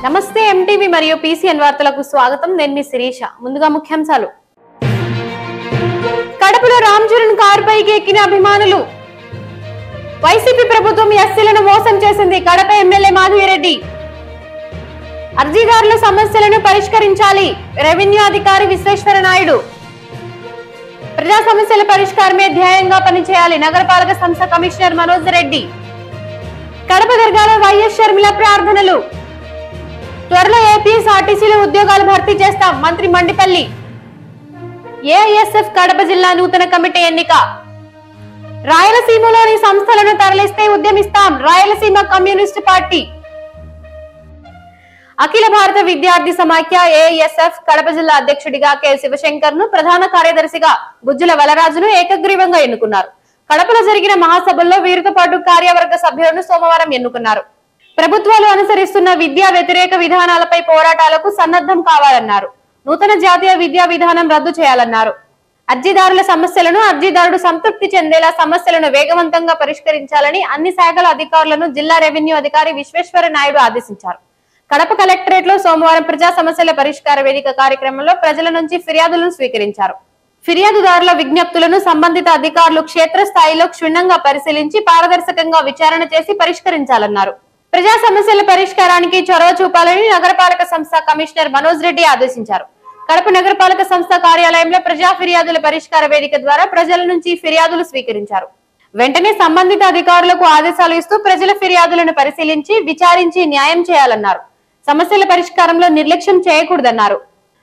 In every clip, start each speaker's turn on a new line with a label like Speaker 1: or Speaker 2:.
Speaker 1: నమస్తే ఎంటీవీ మరియు పీసీఎన్ వార్తలకు స్వాగతం. నేను మీ శిరీష. ముందుగా ముఖ్యాంశాలు. కడపలో రామ్ చరణ్ కార్ పైకి ఎక్కిన అభిమానులు. వైసీపీ ప్రభుత్వం ఎస్సీలను మోసం చేసింది. కడప ఎమ్మెల్యే మాధవిరెడ్డి. అర్జీదారుల సమస్యలను పరిష్కరించాలి. రెవెన్యూ అధికారి విశ్వేశ్వర నాయుడు. ప్రజా సమస్యల పరిష్కారమే ధ్యేయంగా పనిచేయాలి. నగరపాలక సంస్థ కమిషనర్ మనోజ్ రెడ్డి. కడప దర్గాలో వైఎస్ షర్మిల ప్రార్థనలు. త్వరలో ఏపీఎస్ఆర్టీసీలో ఉద్యోగాలు భర్తీ చేస్తాం. మంత్రి మండిపల్లి. ఏఐఎస్ఎఫ్ కడప జిల్లా నూతన కమిటీ ఎన్నిక. రాయలసీమలోని సంస్థలను తరలిస్తే ఉద్యమిస్తాం. Rayalaseema communist party. అఖిల భారత విద్యార్థి సమాఖ్య ఏఐఎస్ఎఫ్ కడప జిల్లా అధ్యక్షుడిగా కె శివశంకర్ ను, ప్రధాన కార్యదర్శిగా గుజ్జుల వలరాజును ఏకగ్రీవంగా ఎన్నుకున్నారు. కడపలో జరిగిన మహాసభల్లో వీరితో పాటు కార్యవర్గ సభ్యులను సోమవారం ఎన్నుకున్నారు. ప్రభుత్వాలు అనుసరిస్తున్న విద్యా వ్యతిరేక విధానాలపై పోరాటాలకు సన్నద్ధం కావాలన్నారు. నూతన జాతీయ విద్యా విధానం రద్దు చేయాలన్నారు. అర్జీదారుల సమస్యలను అర్జీదారుడు సంతృప్తి చెందేలా సమస్యలను వేగవంతంగా పరిష్కరించాలని అన్ని శాఖల అధికారులను జిల్లా రెవెన్యూ అధికారి విశ్వేశ్వర నాయుడు ఆదేశించారు. కడప కలెక్టరేట్ లో సోమవారం ప్రజా సమస్యల పరిష్కార వేదిక కార్యక్రమంలో ప్రజల నుంచి ఫిర్యాదులను స్వీకరించారు. ఫిర్యాదుదారుల విజ్ఞప్తులను సంబంధిత అధికారులు క్షేత్రస్థాయిలో క్షుణ్ణంగా పరిశీలించి పారదర్శకంగా విచారణ చేసి పరిష్కరించాలన్నారు. ప్రజా సమస్యల పరిష్కారానికి చొరవ చూపాలని నగరపాలక సంస్థ కమిషనర్ మనోజ్ రెడ్డి ఆదేశించారు. కడప నగరపాలక సంస్థ కార్యాలయంలో ప్రజా ఫిర్యాదుల పరిష్కార వేదిక ద్వారా ప్రజల నుంచి ఫిర్యాదులు స్వీకరించారు. వెంటనే సంబంధిత అధికారులకు ఆదేశాలు ఇస్తూ ప్రజల ఫిర్యాదులను పరిశీలించి విచారించి న్యాయం చేయాలన్నారు. సమస్యల పరిష్కారంలో నిర్లక్ష్యం చేయకూడదన్నారు.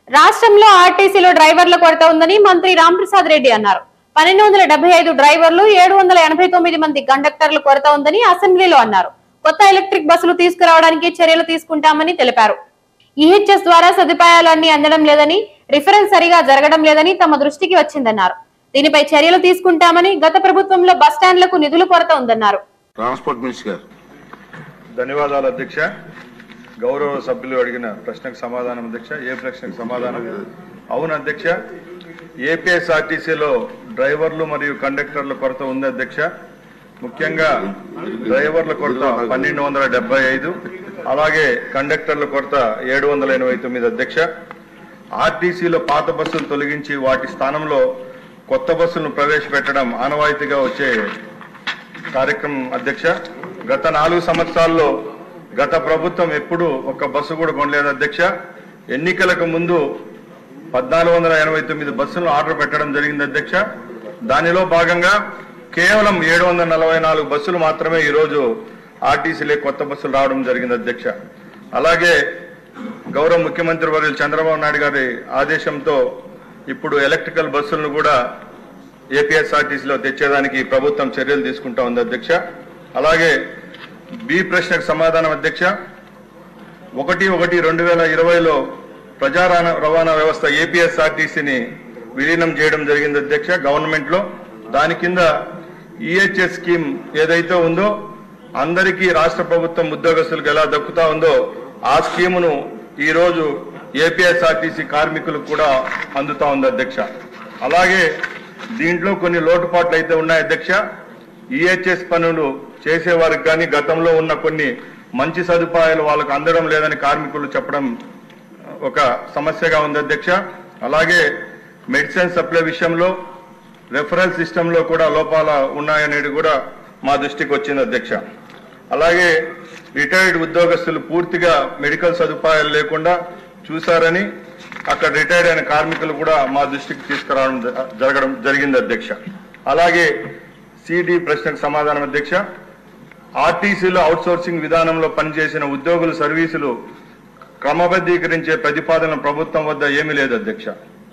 Speaker 1: రాష్ట్రంలో ఆర్టీసీలో డ్రైవర్ల కొరత ఉందని మంత్రి రాంప్రసాద్ రెడ్డి అన్నారు. 1275 డ్రైవర్లు, 789 మంది కండక్టర్ల కొరత ఉందని అసెంబ్లీలో అన్నారు. కొత్త ఎలక్ట్రిక్ బస్సులు తీసుకురావడానికి చర్యలు తీసుకుంటామని తెలిపారు. ఈహెచ్ఎస్ ద్వారా సదుపాయాలన్నీ అందడం లేదని, రిఫరెన్స్ సరిగా జరగడం లేదని తమ దృష్టికి వచ్చిందన్నారు. దీనిపై చర్యలు తీసుకుంటామని, గత ప్రభుత్వంలో బస్టాండ్లకు నిధుల కొరత ఉందన్నారు.
Speaker 2: ట్రాన్స్పోర్ట్ మినిస్టర్ గారు.
Speaker 3: ధన్యవాదాలు అధ్యక్ష. గౌరవ సభ్యులు అడిగిన ప్రశ్నకు సమాధానం అధ్యక్ష. ఏ ప్రశ్నకు సమాధానం? అవును అధ్యక్ష, ఏపీఎస్ఆర్టీసీలో డ్రైవర్లు మరియు కండక్టర్ల కొరత ఉంది అధ్యక్ష. ముఖ్యంగా డ్రైవర్ల కొరత 1275, అలాగే కండక్టర్ల కొరత 789 అధ్యక్ష. ఆర్టీసీలో పాత బస్సులు తొలగించి వాటి స్థానంలో కొత్త బస్సులను ప్రవేశపెట్టడం ఆనవాయితీగా వచ్చే కార్యక్రమం అధ్యక్ష. గత 4 సంవత్సరాల్లో గత ప్రభుత్వం ఎప్పుడు ఒక్క బస్సు కూడా కొనలేదు అధ్యక్ష. ఎన్నికలకు ముందు 1489 బస్సులను ఆర్డర్ పెట్టడం జరిగింది అధ్యక్ష. దానిలో భాగంగా కేవలం 744 బస్సులు మాత్రమే ఈరోజు ఆర్టీసీలే కొత్త బస్సులు రావడం జరిగింది అధ్యక్ష. అలాగే గౌరవ ముఖ్యమంత్రి వర్యులు చంద్రబాబు నాయుడు గారి ఆదేశంతో ఇప్పుడు ఎలక్ట్రికల్ బస్సులను కూడా ఏపీఎస్ఆర్టీసీలో తెచ్చేదానికి ప్రభుత్వం చర్యలు తీసుకుంటా ఉంది అధ్యక్ష. అలాగే బి ప్రశ్నకు సమాధానం అధ్యక్ష. 1/1/2020లో ప్రజా రవాణా వ్యవస్థ ఏపీఎస్ఆర్టీసీని విలీనం చేయడం జరిగింది అధ్యక్ష గవర్నమెంట్ లో. దాని కింద ఈహెచ్ఎస్ స్కీమ్ ఏదైతే ఉందో అందరికీ రాష్ట్ర ప్రభుత్వం ఉద్యోగస్తులకు ఎలా దక్కుతా ఉందో ఆ స్కీమును ఈ రోజు ఏపీఎస్ఆర్టీసీ కార్మికులకు కూడా అందుతా ఉంది అధ్యక్ష. అలాగే దీంట్లో కొన్ని లోటుపాట్లు అయితే ఉన్నాయి అధ్యక్ష. ఈహెచ్ఎస్ పనులు చేసేవారికి కానీ గతంలో ఉన్న కొన్ని మంచి సదుపాయాలు వాళ్ళకు అందడం లేదని కార్మికులు చెప్పడం ఒక సమస్యగా ఉంది అధ్యక్ష. అలాగే మెడిసిన్ సప్లై విషయంలో రెఫరల్ సిస్టంలో కూడా లోపాలు ఉన్నాయనేది కూడా మా దృష్టికి వచ్చింది అధ్యక్ష. అలాగే రిటైర్డ్ ఉద్యోగస్తులు పూర్తిగా మెడికల్ సదుపాయాలు లేకుండా చూశారని అక్కడ రిటైర్డ్ అయిన కార్మికులు కూడా మా దృష్టికి తీసుకురావడం జరిగింది అధ్యక్ష. అలాగే సిడి ప్రశ్నకు సమాధానం అధ్యక్ష. ఆర్టీసీలో అవుట్సోర్సింగ్ విధానంలో పనిచేసిన ఉద్యోగుల సర్వీసులు క్రమబద్ధీకరించే ప్రతిపాదన ప్రభుత్వం వద్ద ఏమీ లేదు అధ్యక్ష.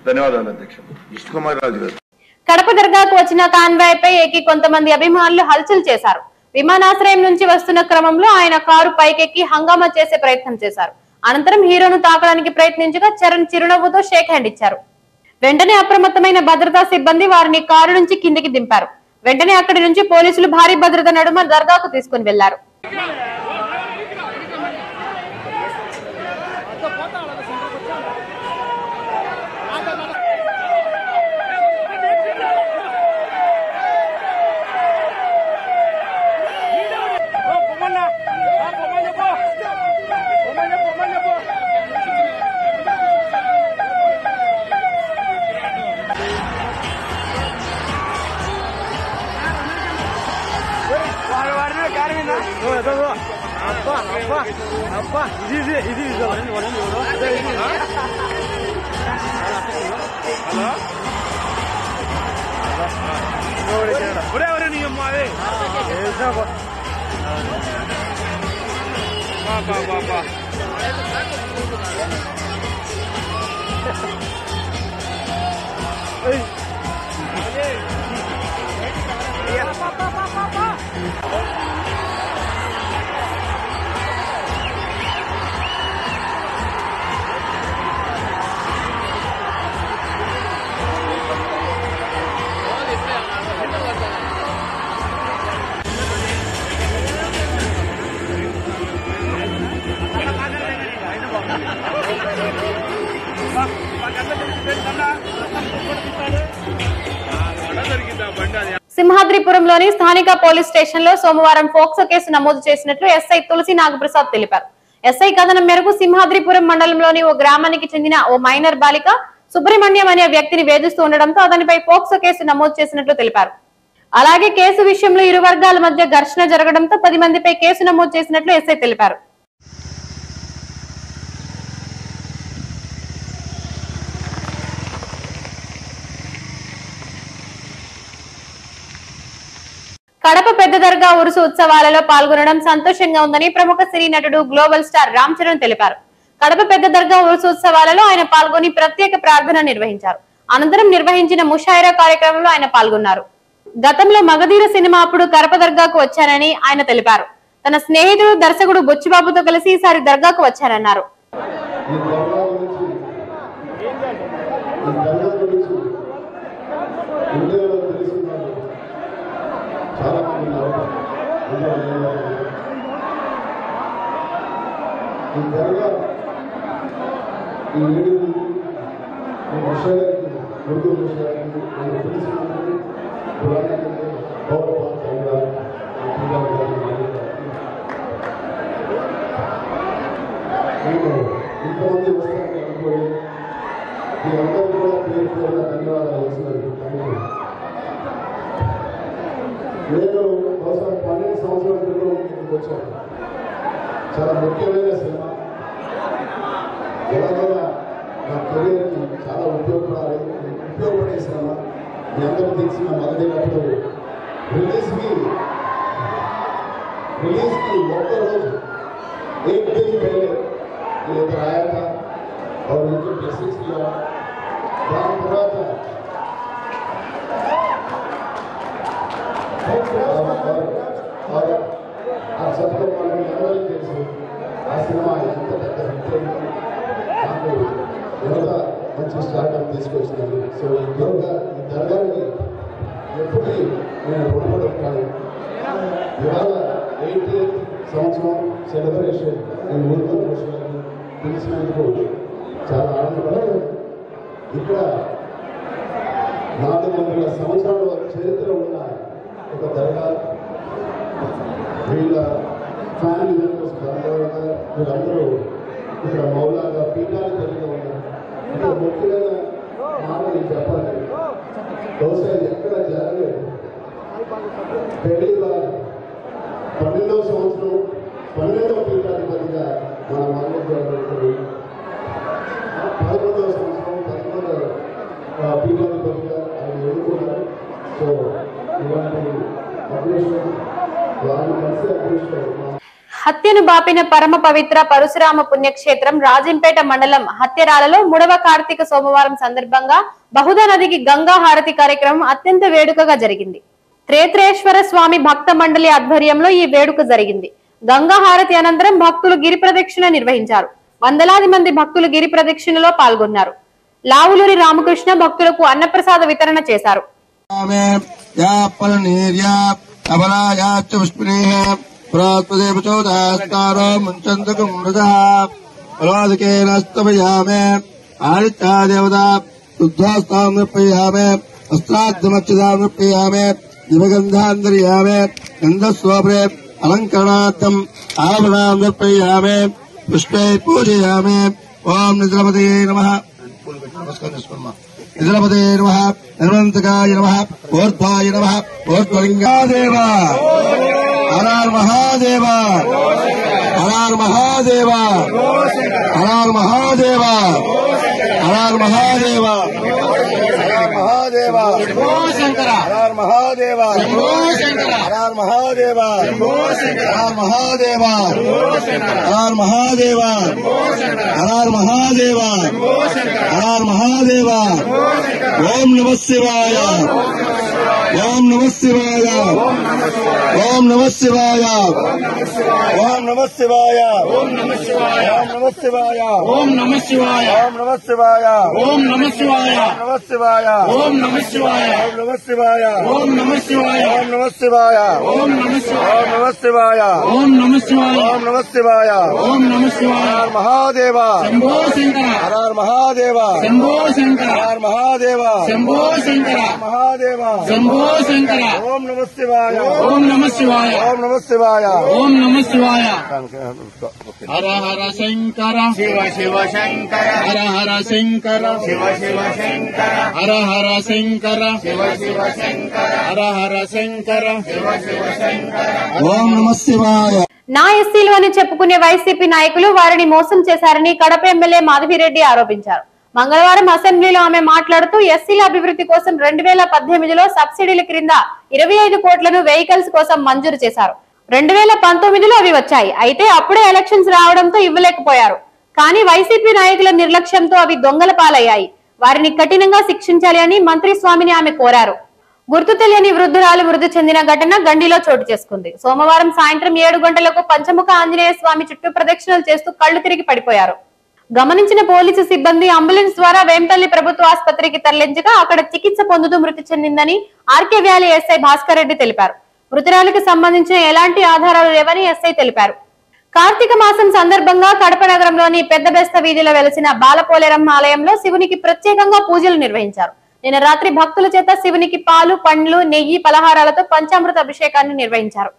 Speaker 3: ధన్యవాదాలు అధ్యక్ష.
Speaker 2: విష్ణుకుమార్ రాజు గారు.
Speaker 1: కడప దర్గాకు వచ్చిన కాన్వాయ్ పై ఎక్కి కొంతమంది అభిమానులు హల్చల్ చేశారు. విమానాశ్రయం నుంచి వస్తున్న క్రమంలో ఆయన కారు పైకెక్కి హంగామా చేసే ప్రయత్నం చేశారు. అనంతరం హీరోను తాకడానికి ప్రయత్నించగా చరణ్ చిరునవ్వుతో షేక్ హ్యాండ్ ఇచ్చారు. వెంటనే అప్రమత్తమైన భద్రతా సిబ్బంది వారిని కారు నుంచి కిందికి దింపారు. వెంటనే అక్కడి నుంచి పోలీసులు భారీ భద్రత నడుమ దర్గాకు తీసుకుని వెళ్లారు.
Speaker 4: Comanda,
Speaker 1: సింహాద్రిపురంలోని స్థానిక పోలీస్ స్టేషన్ లో సోమవారం పోక్సో కేసు నమోదు చేసినట్లు ఎస్ఐ తులసి నాగప్రసాద్ తెలిపారు. ఎస్ఐ కథనం మేరకు సింహాద్రిపురం మండలంలోని ఓ గ్రామానికి చెందిన ఓ మైనర్ బాలిక సుబ్రహ్మణ్యం అనే వ్యక్తిని వేధిస్తూ ఉండడంతో అతనిపై పోక్సో కేసు నమోదు చేసినట్లు తెలిపారు. అలాగే కేసు విషయంలో ఇరు వర్గాల మధ్య ఘర్షణ జరగడంతో 10 మందిపై కేసు నమోదు చేసినట్లు ఎస్ఐ తెలిపారు. కడప పెద్ద దర్గా ఉరుసు ఉత్సవాలలో పాల్గొనడం సంతోషంగా ఉందని ప్రముఖ సినీ నటుడు గ్లోబల్ స్టార్ రామ్ చరణ్ తెలిపారు. కడప పెద్ద దర్గా ఉరుసు ఉత్సవాలలో ఆయన పాల్గొని ప్రత్యేక ప్రార్థన నిర్వహించారు. అనంతరం నిర్వహించిన ముషాయిరా కార్యక్రమంలో ఆయన పాల్గొన్నారు. గతంలో మగధీర సినిమా అప్పుడు కడప దర్గాకు వచ్చానని ఆయన తెలిపారు. తన స్నేహితుడు దర్శకుడు బుచ్చిబాబుతో కలిసి ఈసారి దర్గాకు వచ్చారన్నారు.
Speaker 4: ఇంతమంది వస్తారని అనుకోని మీ అందరూ కూడా పేరు పేరున ధన్యవాదాలు వస్తున్నారు. నేను బహుశా 12 సంవత్సరాల క్రితం ఇక్కడికి వచ్చాను. చాలా ముఖ్యమైన సినిమా, ఎలాగైనా నా కెరీర్కి చాలా ఉపయోగపడే సినిమా. మీ అందరూ తెలిసిన మగధీరప్పుడు రిలీజ్కి ఒక్కరోజు 1 दिन पहले लेकर आया था और उनको मैसेज किया. दान करा था और आप सबको मालूम है कि आ सिनेमा ఎంత పెద్ద హిట్ అయింది. నాకు యువత మంచి స్టార్ట్అప్ తీసుకొచ్చినాను. సో ఈ దర్గాని ఎప్పుడు నేను రుణపడి ఉంటాను. ఇవాళ 80th సంవత్సరం సెలబ్రేషన్ నేను ఊరిలో కూర్చోని పిలిచినందుకు చాలా ఆనందపడ్డాను. ఇక్కడ 400 సంవత్సరాల చరిత్ర ఉన్న ఒక దర్గా, వీళ్ళ ఫ్యామిలీ మెంబర్స్ వీళ్ళందరూ ఇక్కడ మౌలాగా పీఠాలు కలిగి ఉన్నారు. ఇక్కడ ముఖ్యమైన మాట నేను చెప్పాలి, బహుశా ఎక్కడ జరగలేదు. పెళ్లి 12వ సంవత్సరం 12వ పీఠాధిపతిగా మన మాన్యతలు, 11వ సంవత్సరం 11వ పీఠాధిపతిగా ఆయన ఎన్నుకున్నారు. సో ఇలాంటి అభిషేకం వాళ్ళు కలిసి అభిషేకం.
Speaker 1: హత్యను బాపిన పరమ పవిత్ర పరశురామ పుణ్యక్షేత్రం రాజంపేట మండలం హత్యరాలలో 3వ కార్తీక సోమవారం సందర్భంగా బహుదా నదికి గంగా హారతి కార్యక్రమం అత్యంత వేడుకగా జరిగింది. త్రేత్రేశ్వర స్వామి భక్త మండలి ఆధ్వర్యంలో ఈ వేడుక జరిగింది. గంగా హారతి అనంతరం భక్తులు గిరి ప్రదక్షిణ నిర్వహించారు. వందలాది మంది భక్తులు గిరి ప్రదక్షిణలో పాల్గొన్నారు. లావులూరి రామకృష్ణ భక్తులకు అన్నప్రసాద వితరణ చేశారు.
Speaker 4: దివగంధాంతర్యామే గంధస్వప్రే అలంకరణార్థం ఆభరణాం సమర్పయామే పుష్పే పూజయామే. ఓం నిద్రపతయే నమః. నిద్రపతయే నమః. నిర్వంతకాయ నమః. ఊర్ధ్వాయ నమః. ఊర్ధ్వలింగాదేవ హర హర మహాదేవ హర హర మహాదేవ హర హర మహాదేవ హర హర మహాదేవ మహాదేవ శంకర హర మహాదేవ హర మహాదేవ హర మహాదేవ హర మహాదేవ హర మహాదేవ హర మహాదేవ ఓం నమః శివాయ ఓం నమః శివాయ ఓం నమః శివాయ ఓం నమః శివాయ ఓం నమః శివాయ ఓం నమః శివాయ ఓం నమః శివాయ ఓం నమః శివాయ ఓం నమః శివాయ నమః శివాయ ఓం నమః శివాయ ఓం నమః శివాయ ఓం నమః శివాయ ఓం నమః శివాయ ఓం నమః శివాయ ఓం నమః శివాయ ఓం నమః శివాయ ఓం నమః శివాయ హర మహాదేవ శంభో శంకర హర మహాదేవ శంభో శంకర హర మహాదేవ శంభో శంకర మహాదేవ శంభో శంకర ఓం నమః శివాయ ఓం నమః శివాయ ఓం నమః శివాయ ఓం నమః శివాయ హర హర శంకర శివ శివ శంకర హర హర శంకర శివ శివ శంకర హర హర శంకర శివ శివ శంకర హర హర శంకర శివ శివ శంకర ఓం నమః శివాయ.
Speaker 1: నా ఎస్సీలు అని చెప్పుకునే వైసీపీ నాయకులు వారిని మోసం చేశారని కడప ఎమ్మెల్యే మాధవిరెడ్డి ఆరోపించారు. మంగళవారం అసెంబ్లీలో ఆమె మాట్లాడుతూ ఎస్సీల అభివృద్ధి కోసం 2018లో సబ్సిడీల క్రింద 25 కోట్లను వెహికల్స్ కోసం మంజూరు చేశారు. 2019లో అవి వచ్చాయి. అయితే అప్పుడే ఎలక్షన్స్ రావడంతో ఇవ్వలేకపోయారు. కానీ వైసీపీ నాయకుల నిర్లక్ష్యంతో అవి దొంగల పాలయ్యాయి. వారిని కఠినంగా శిక్షించాలి అని మంత్రి స్వామిని ఆమె కోరారు. గుర్తు తెలియని వృద్ధురాలు మృతి చెందిన ఘటన గండిలో చోటు చేసుకుంది. సోమవారం సాయంత్రం 7 గంటలకు పంచముఖ ఆంజనేయ స్వామి చుట్టూ ప్రదక్షిణలు చేస్తూ కళ్లు తిరిగి పడిపోయారు. గమనించిన పోలీసు సిబ్బంది అంబులెన్స్ ద్వారా వేంపల్లి ప్రభుత్వ ఆసుపత్రికి తరలించగా అక్కడ చికిత్స పొందుతూ మృతి చెందిందని ఆర్కే వ్యాలీ ఎస్ఐ భాస్కర్ రెడ్డి తెలిపారు. మృతురాలికి సంబంధించిన ఎలాంటి ఆధారాలు లేవని ఎస్ఐ తెలిపారు. కార్తీక మాసం సందర్భంగా కడప నగరంలోని పెద్ద బెస్త వీధిలో వెలిసిన బాలపోలేరమ్మ ఆలయంలో శివునికి ప్రత్యేకంగా పూజలు నిర్వహించారు. నిన్న రాత్రి భక్తుల చేత శివునికి పాలు, పండ్లు, నెయ్యి, పలహారాలతో పంచామృత అభిషేకాన్ని నిర్వహించారు.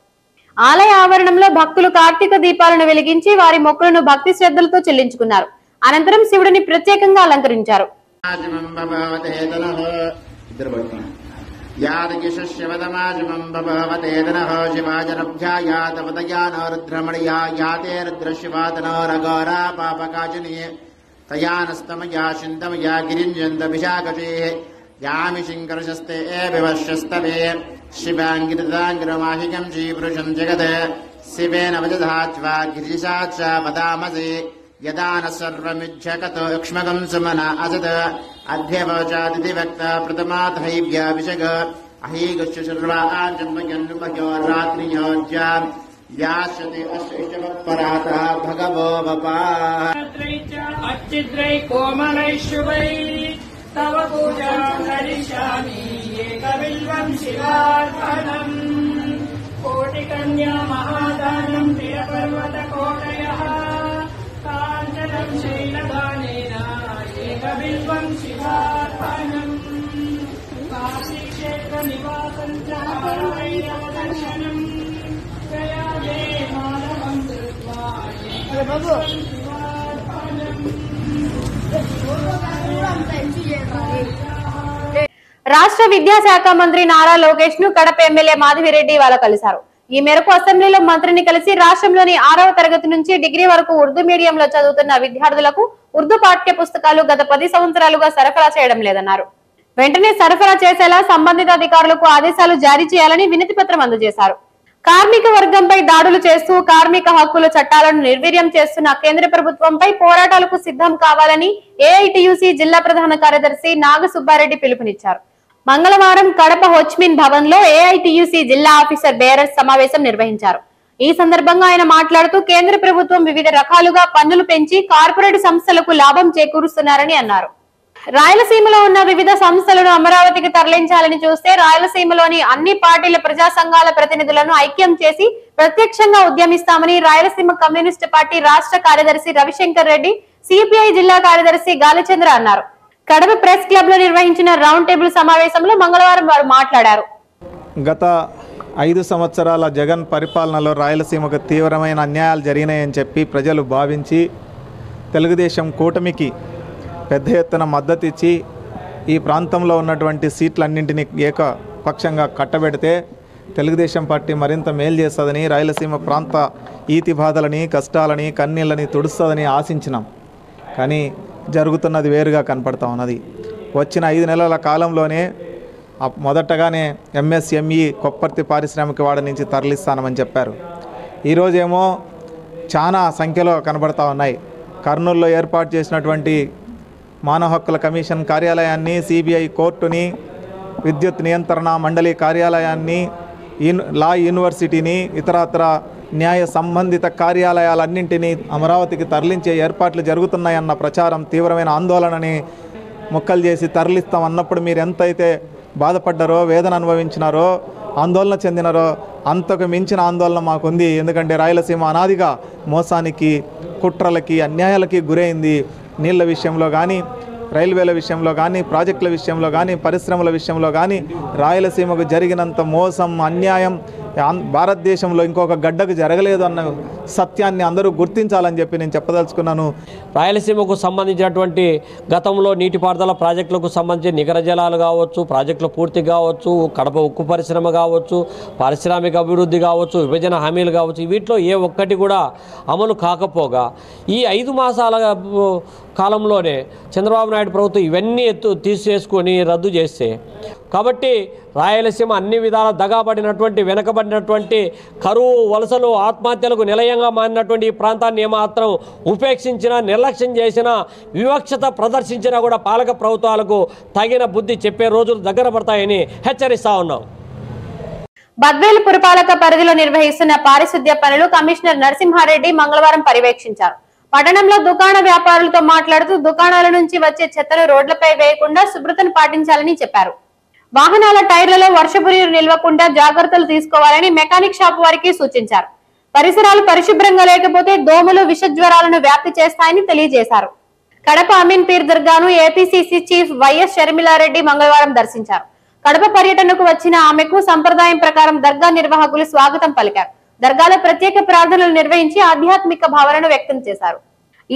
Speaker 1: ఆలయ ఆవరణంలో భక్తులు కార్తీక దీపాలను వెలిగించి వారి మొక్కులను భక్తి శ్రద్ధలతో చెల్లించుకున్నారు. అనంతరం శివుడిని ప్రత్యేకంగా అలంకరించారు.
Speaker 5: యామి శంకరశస్తే వివశ్యస్తవే శివాంగిరితాంగిరమాహికం శ్రీపురుషం జగత్ శివేన వజధాచ్వా గిరిశాచ వదామసి యదాన సర్వమిజ్జకతో క్ష్మగం సుమన అసత్ అధ్యవచాదితి వక్త ప్రథమాధైవ్యాభిషగ అహీగస్య సర్వాంజన్మయన్నుమయో రాత్రియోజ్యా వ్యాసతే అశ్చపరాత భగవో వపా
Speaker 6: అచ్చిద్రై కోమలై శుభై తవ పూజాం కరిష్యామి ఏకబిల్వం శివార్పణం కోటికన్యా మహాదానం ప్రియపర్వత కోటయః కాంచనం శైలదానేన ఏకబిల్వం శివార్పణం కాశీక్షేత్ర నివాసం చ హరవైరవ దర్శనం ప్రయాగే మానవం కృత్వా ఏకబిల్వం శివార్పణం.
Speaker 1: రాష్ట్ర విద్యాశాఖ మంత్రి నారా లోకేష్ ను కడప ఎమ్మెల్యే మాధవిరెడ్డి ఇవాళ కలిశారు. ఈ మేరకు అసెంబ్లీలో మంత్రిని కలిసి రాష్ట్రంలోని 6వ తరగతి నుంచి డిగ్రీ వరకు ఉర్దూ మీడియంలో చదువుతున్న విద్యార్థులకు ఉర్దూ పాఠ్య పుస్తకాలు గత 10 సంవత్సరాలుగా సరఫరా చేయడం లేదన్నారు. వెంటనే సరఫరా చేసేలా సంబంధిత అధికారులకు ఆదేశాలు జారీ చేయాలని వినతి పత్రం అందజేశారు. కార్మిక వర్గంపై దాడులు చేస్తూ కార్మిక హక్కుల చట్టాలను నిర్వీర్యం చేస్తున్న కేంద్ర ప్రభుత్వంపై పోరాటాలకు సిద్ధం కావాలని ఏఐటియుసి జిల్లా ప్రధాన కార్యదర్శి నాగసుబ్బారెడ్డి పిలుపునిచ్చారు. మంగళవారం కడప హోచ్మిన్ భవన్ లో ఏఐటియుసి జిల్లా ఆఫీసర్ బేరర్స్ సమావేశం నిర్వహించారు. ఈ సందర్భంగా ఆయన మాట్లాడుతూ కేంద్ర ప్రభుత్వం వివిధ రకాలుగా పన్నులు పెంచి కార్పొరేట్ సంస్థలకు లాభం చేకూరుస్తున్నారని అన్నారు. రాయలసీమలో ఉన్న వివిధ సంస్థలను అమరావతికి తరలించాలని చూస్తే రాయలసీమలోని అన్ని పార్టీల ప్రజా సంఘాల ప్రతినిధులను ఐక్యం చేసి ప్రత్యక్షంగా ఉద్యమిస్తామని రాయలసీమ కమ్యూనిస్టు పార్టీ రాష్ట్ర కార్యదర్శి రవిశంకర్ రెడ్డి, సిపిఐ జిల్లా కార్యదర్శి గాలిచంద్ర అన్నారు. కడప ప్రెస్ క్లబ్ లో నిర్వహించిన రౌండ్ టేబుల్ సమావేశంలో మంగళవారం వారు మాట్లాడారు.
Speaker 7: గత 5 సంవత్సరాల జగన్ పరిపాలనలో రాయలసీమకు తీవ్రమైన అన్యాయాలు జరిగినాయని చెప్పి ప్రజలు భావించి తెలుగుదేశం కూటమికి పెద్ద ఎత్తున మద్దతు ఇచ్చి ఈ ప్రాంతంలో ఉన్నటువంటి సీట్లన్నింటినీ ఏకపక్షంగా కట్టబెడితే తెలుగుదేశం పార్టీ మరింత మేలు చేస్తుందని, రాయలసీమ ప్రాంత ఈతి బాధలని, కష్టాలని, కన్నీళ్ళని తుడుస్తుందని ఆశించినాం. కానీ జరుగుతున్నది వేరుగా కనపడతా ఉన్నది. వచ్చిన 5 నెలల కాలంలోనే మొదటగానే ఎంఎస్ఎంఈ కొప్పర్తి పారిశ్రామిక వాడ నుంచి తరలిస్తానమని చెప్పారు. ఈరోజేమో చాలా సంఖ్యలో కనబడతా ఉన్నాయి. కర్నూలులో ఏర్పాటు చేసినటువంటి మానవ హక్కుల కమిషన్ కార్యాలయాన్ని, సిబిఐ కోర్టుని, విద్యుత్ నియంత్రణ మండలి కార్యాలయాన్ని, లా యూనివర్సిటీని, ఇతరత్ర న్యాయ సంబంధిత కార్యాలయాలన్నింటినీ అమరావతికి తరలించే ఏర్పాట్లు జరుగుతున్నాయన్న ప్రచారం, తీవ్రమైన ఆందోళనని మొక్కలు చేసి తరలిస్తాం అన్నప్పుడు మీరు ఎంతైతే బాధపడ్డారో, వేదన అనుభవించినారో, ఆందోళన చెందినారో అంతకు మించిన ఆందోళన మాకుంది. ఎందుకంటే రాయలసీమ అనాదిగా మోసానికి, కుట్రలకి, అన్యాయాలకి గురైంది. నీళ్ల విషయంలో కానీ, రైల్వేల విషయంలో కానీ, ప్రాజెక్టుల విషయంలో కానీ, పరిశ్రమల విషయంలో కానీ రాయలసీమకు జరిగినంత మోసం, అన్యాయం భారతదేశంలో ఇంకొక గడ్డకు జరగలేదు అన్న సత్యాన్ని అందరూ గుర్తించాలని చెప్పి నేను చెప్పదలుచుకున్నాను.
Speaker 8: రాయలసీమకు సంబంధించినటువంటి గతంలో నీటిపారుదల ప్రాజెక్టులకు సంబంధించి నికర జలాలు కావచ్చు, ప్రాజెక్టుల పూర్తి కావచ్చు, కడప ఉక్కు పరిశ్రమ కావచ్చు, పారిశ్రామిక అభివృద్ధి కావచ్చు, విభజన హామీలు కావచ్చు, వీటిలో ఏ ఒక్కటి కూడా అమలు కాకపోగా ఈ 5 మాసాల కాలంలోనే చంద్రబాబు నాయుడు ప్రభుత్వం ఇవన్నీ తీసేసుకొని రద్దు చేస్తే, కాబట్టి రాయలసీమ అన్ని విధాల దగాబడినటువంటి, వెనకబడినటువంటి, కరువు, వలసలు, ఆత్మహత్యలకు నిలయంగా మారినటువంటి ఈ ప్రాంతాన్ని ఏమాత్రం ఉపేక్షించినా, నిర్లక్ష్యం చేసినా, వివక్షత ప్రదర్శించినా కూడా పాలక ప్రభుత్వాలకు తగిన బుద్ధి చెప్పే రోజులు దగ్గర పడతాయని హెచ్చరిస్తా ఉన్నాం.
Speaker 1: బద్వేలు పురపాలక పరిధిలో నిర్వహిస్తున్న పారిశుద్ధ్య పనులు కమిషనర్ నరసింహారెడ్డి మంగళవారం పర్యవేక్షించారు. పట్టణంలో దుకాణ వ్యాపారులతో మాట్లాడుతూ దుకాణాల నుంచి వచ్చే చెత్తను రోడ్లపై వేయకుండా శుభ్రతను పాటించాలని చెప్పారు. వాహనాల టైర్లలో వర్షపు నీరు నిల్వకుండా జాగ్రత్తలు తీసుకోవాలని మెకానిక్ షాప్ వారికి సూచించారు. పరిసరాలు పరిశుభ్రంగా లేకపోతే దోమలు, విషజ్వరాలను వ్యాప్తి చేస్తాయని తెలియజేశారు. కడప అమీన్ పీర్ దర్గాను ఏపీసీసీ చీఫ్ వైఎస్ షర్మిలారెడ్డి మంగళవారం దర్శించారు. కడప పర్యటనకు వచ్చిన ఆమెకు సంప్రదాయం ప్రకారం దర్గా నిర్వాహకులు స్వాగతం పలికారు. దర్గాలో ప్రత్యేక ప్రార్థనలు నిర్వహించి ఆధ్యాత్మిక భావనను వ్యక్తం చేశారు.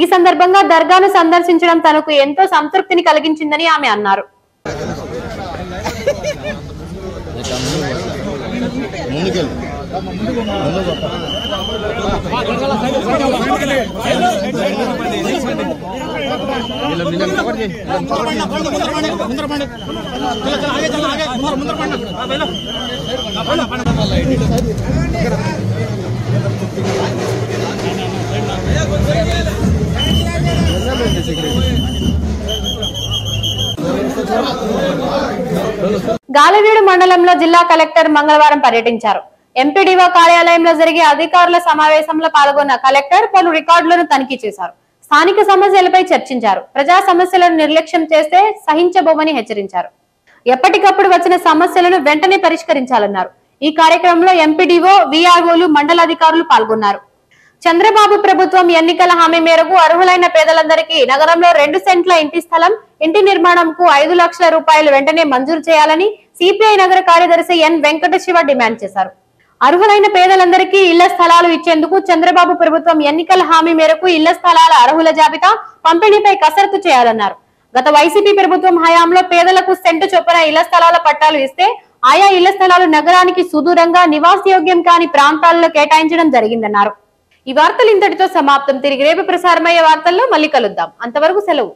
Speaker 1: ఈ సందర్భంగా దర్గాను సందర్శించడం తనకు ఎంతో సంతృప్తిని కలిగించిందని ఆమె అన్నారు. గాలవీడు మండలంలో జిల్లా కలెక్టర్ మంగళవారం పర్యటించారు. ఎంపీడీఓ కార్యాలయంలో జరిగే అధికారుల సమావేశంలో పాల్గొన్న కలెక్టర్ పలు రికార్డులను తనిఖీ చేశారు. స్థానిక సమస్యలపై చర్చించారు. ప్రజా సమస్యలను నిర్లక్ష్యం చేస్తే సహించబోమని హెచ్చరించారు. ఎప్పటికప్పుడు వచ్చిన సమస్యలను వెంటనే పరిష్కరించాలన్నారు. ఈ కార్యక్రమంలో ఎంపీడీఓ, వీఆర్ఓలు, మండలాధికారులు పాల్గొన్నారు. చంద్రబాబు ప్రభుత్వం ఎన్నికల హామీ మేరకు అర్హులైన పేదలందరికీ నగరంలో 2 సెంట్ల ఇంటి స్థలం, ఇంటి నిర్మాణంకు 5 లక్షల రూపాయలు వెంటనే మంజూరు చేయాలని సిపిఐ నగర కార్యదర్శి ఎన్ వెంకటశివ డిమాండ్ చేశారు. అర్హులైన పేదలందరికీ ఇళ్ల స్థలాలు ఇచ్చేందుకు చంద్రబాబు ప్రభుత్వం ఎన్నికల హామీ మేరకు ఇళ్ల స్థలాల అర్హుల జాబితా పంపిణీపై కసరత్తు చేయాలన్నారు. గత వైసీపీ ప్రభుత్వం హయాంలో పేదలకు సెంటు చొప్పున ఇళ్ల స్థలాల పట్టాలు ఇస్తే ఆయా ఇళ్ల స్థలాలు నగరానికి సుదూరంగా నివాసయోగ్యం కాని ప్రాంతాల్లో కేటాయించడం జరిగిందన్నారు. ఈ వార్తలు ఇంతటితో సమాప్తం. తిరిగి రేపు ప్రసారమయ్యే వార్తల్లో మళ్ళీ కలుద్దాం. అంతవరకు సెలవు.